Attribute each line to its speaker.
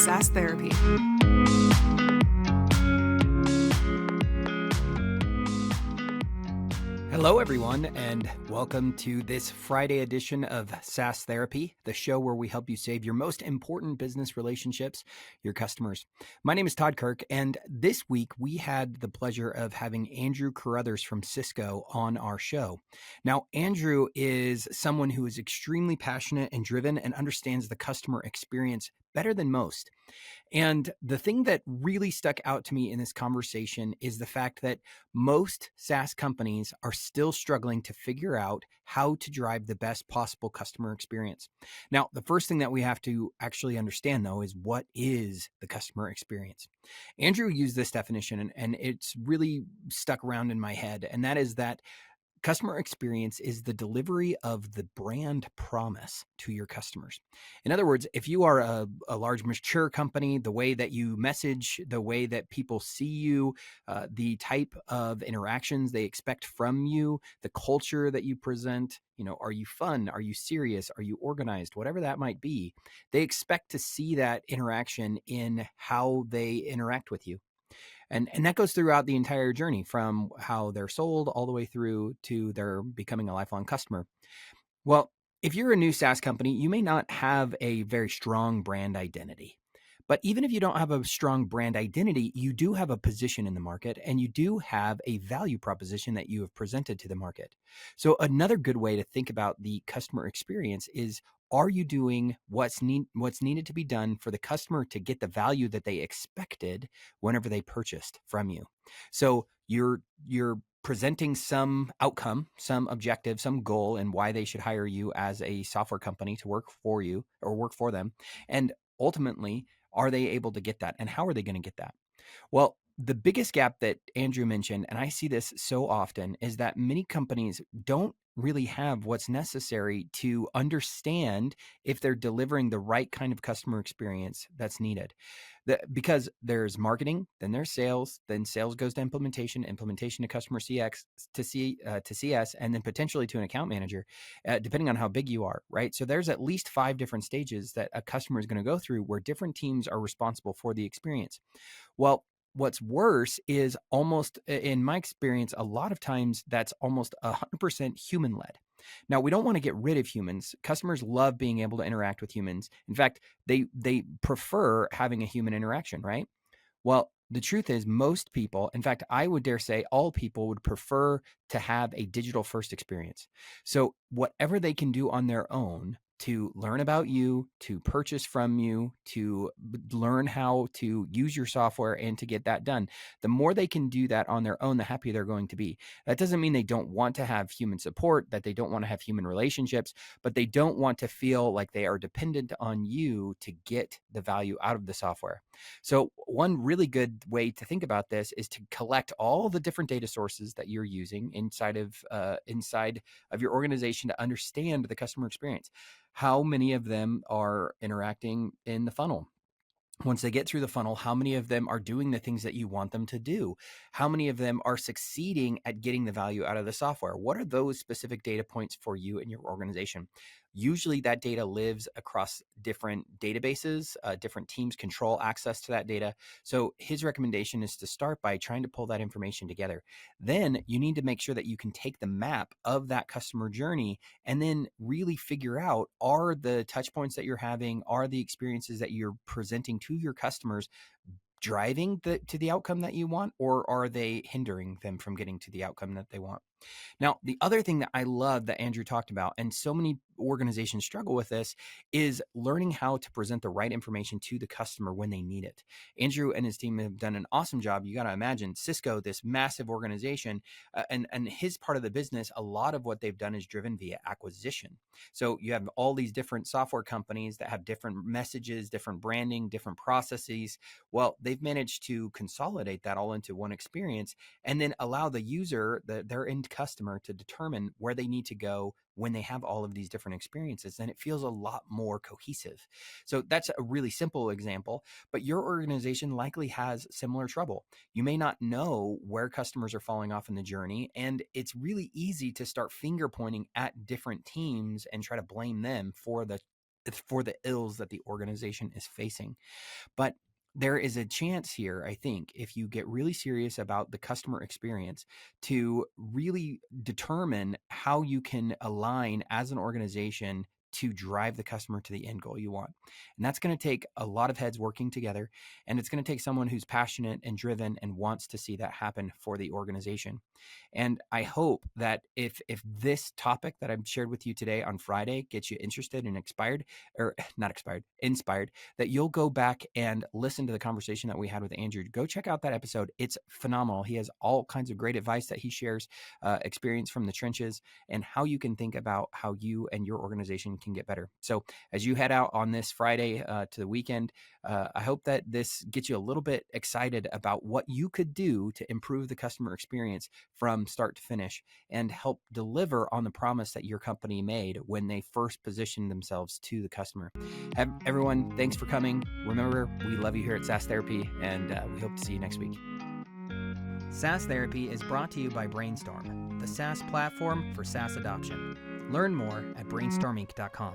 Speaker 1: SaaS Therapy.
Speaker 2: Hello, everyone, and welcome to this Friday edition of SaaS Therapy, the show where we help you save your most important business relationships, your customers. My name is Todd Kirk, and this week we had the pleasure of having Andrew Carruthers from Cisco on our show. Now, Andrew is someone who is extremely passionate and driven and understands the customer experience better than most. And the thing that really stuck out to me in this conversation is the fact that most SaaS companies are still struggling to figure out how to drive the best possible customer experience. Now, the first thing that we have to actually understand, though, is what is the customer experience? Andrew used this definition, and it's really stuck around in my head, and that is that customer experience is the delivery of the brand promise to your customers. In other words, if you are a large, mature company, the way that you message, the way that people see you, the type of interactions they expect from you, the culture that you present, are you fun? Are you serious? Are you organized? Whatever that might be, they expect to see that interaction in how they interact with you. And that goes throughout the entire journey from how they're sold all the way through to their becoming a lifelong customer. Well, if you're a new SaaS company, you may not have a very strong brand identity. But even if you don't have a strong brand identity, you do have a position in the market and you do have a value proposition that you have presented to the market. So another good way to think about the customer experience is, are you doing what's needed to be done for the customer to get the value that they expected whenever they purchased from you? So you're presenting some outcome, some objective, some goal, and why they should hire you as a software company to work for you or work for them. And ultimately, are they able to get that? And how are they going to get that? Well, the biggest gap that Andrew mentioned, and I see this so often, is that many companies don't really have what's necessary to understand if they're delivering the right kind of customer experience that's needed. Because there's marketing, then there's sales, then sales goes to implementation to customer CX, to CS, and then potentially to an account manager, depending on how big you are, right? So there's at least 5 different stages that a customer is going to go through where different teams are responsible for the experience. Well, what's worse is, almost in my experience, a lot of times that's almost 100% human led. Now, we don't want to get rid of humans. Customers love being able to interact with humans. In fact, they prefer having a human interaction, right? Well, the truth is, most people, in fact, I would dare say all people, would prefer to have a digital first experience. So whatever they can do on their own to learn about you, to purchase from you, to learn how to use your software and to get that done, the more they can do that on their own, the happier they're going to be. That doesn't mean they don't want to have human support, that they don't want to have human relationships, but they don't want to feel like they are dependent on you to get the value out of the software. So one really good way to think about this is to collect all the different data sources that you're using inside of your organization to understand the customer experience. How many of them are interacting in the funnel? Once they get through the funnel, how many of them are doing the things that you want them to do? How many of them are succeeding at getting the value out of the software? What are those specific data points for you and your organization? Usually that data lives across different databases. Different teams control access to that data. So his recommendation is to start by trying to pull that information together. Then you need to make sure that you can take the map of that customer journey and then really figure out, are the touch points that you're having, are the experiences that you're presenting to your customers driving to the outcome that you want, or are they hindering them from getting to the outcome that they want? Now, the other thing that I love that Andrew talked about, and so many organizations struggle with this, is learning how to present the right information to the customer when they need it. Andrew and his team have done an awesome job. You got to imagine Cisco, this massive organization, and his part of the business, a lot of what they've done is driven via acquisition. So you have all these different software companies that have different messages, different branding, different processes. Well, they've managed to consolidate that all into one experience and then allow the user, their end customer, to determine where they need to go when they have all of these different experiences. And it feels a lot more cohesive. So that's a really simple example, but your organization likely has similar trouble. You may not know where customers are falling off in the journey, and it's really easy to start finger pointing at different teams and try to blame them for the for the ills that the organization is facing. But there is a chance here, I think, if you get really serious about the customer experience, to really determine how you can align as an organization to drive the customer to the end goal you want. And that's going to take a lot of heads working together. And it's going to take someone who's passionate and driven and wants to see that happen for the organization. And I hope that if this topic that I've shared with you today on Friday gets you interested and inspired, that you'll go back and listen to the conversation that we had with Andrew. Go check out that episode. It's phenomenal. He has all kinds of great advice that he shares, experience from the trenches, and how you can think about how you and your organization can get better. So as you head out on this Friday to the weekend, I hope that this gets you a little bit excited about what you could do to improve the customer experience from start to finish and help deliver on the promise that your company made when they first positioned themselves to the customer. Everyone, thanks for coming. Remember, we love you here at SaaS Therapy, and we hope to see you next week. SaaS Therapy is brought to you by Brainstorm, the SaaS platform for SaaS adoption. Learn more at brainstorminc.com.